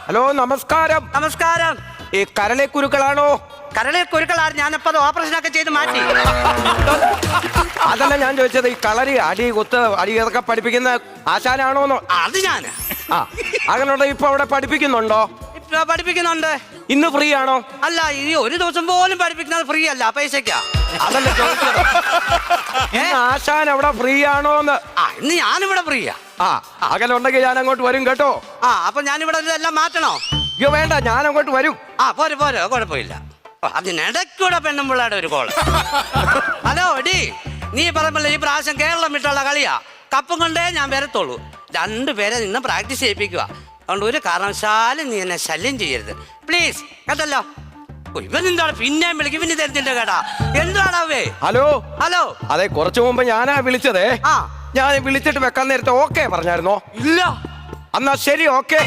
Hello, നമസ്കാരം. നമസ്കാരം. ഈ കരളെ കുരുക്കളാണോ? കരളെ കുരുക്കളാണ്. ഞാനിപ്പോ അത് ഓപ്പറേഷനൊക്കെ ചെയ്ത് മാറ്റി. അതല്ല ഞാൻ ചോദിച്ചത്, ഈ കളരി അടി കുത്ത് അടി ഇതൊക്കെ പഠിപ്പിക്കുന്ന ആശാനാണോന്നോ? അത് ഞാന്. അങ്ങനെയുള്ള ഇപ്പൊ അവിടെ പഠിപ്പിക്കുന്നുണ്ടോ? ഇപ്പൊ പഠിപ്പിക്കുന്നുണ്ട്. ഇന്ന് ഫ്രീ ആണോ? അല്ല, ഈ ഒരു ദിവസം പോലും പഠിപ്പിക്കുന്നത് ഫ്രീ അല്ല, പൈസക്കാ. അതല്ല ചോദിച്ചത്, ആശാൻ അവിടെ ഫ്രീ ആണോന്ന്. ഇന്ന് ഞാനിവിടെ ഫ്രീയാ. അങ്ങനെ ഉണ്ടെങ്കിൽ ഞാൻ അങ്ങോട്ട് വരും കേട്ടോ. അപ്പൊ ഞാനിവിടെ ഇതെല്ലാം മാറ്റണോ? അയ്യോ വേണ്ട, ഞാൻ അങ്ങോട്ട് വരും. പോരെ പോരെ, കുഴപ്പമില്ല. അതിനിടയ്ക്കൂടെ പെണ്ണുമ്പിള്ളയുടെ ഒരു കോള്. ഹലോ ഡി, നീ പറയുമ്പോൾ ഈ പ്രാവശ്യം കേരളം വിട്ടുള്ള കളിയാ. കപ്പും കൊണ്ടേ ഞാൻ വരത്തുള്ളൂ. രണ്ടുപേരെ നിന്ന് പ്രാക്ടീസ് ചെയ്യിപ്പിക്കുക. അതുകൊണ്ട് ഒരു കാരണവശാലും നീ എന്നെ ശല്യം ചെയ്യരുത് പ്ലീസ്, കേട്ടല്ലോ. ഇവനെന്താണ് പിന്നെയും വിളിക്കും, ഇവന് തരുന്നില്ല കേട്ടാ. എന്താണാവേ? Hello hello. അതെ, കുറച്ചു മുമ്പ് ഞാനാ വിളിച്ചതേ. ഞാൻ വിളിച്ചിട്ട് വെക്കാൻ നേരത്തെ ഓക്കെ പറഞ്ഞായിരുന്നോ? ഇല്ല. എന്നാ ശരി, ഓക്കെ.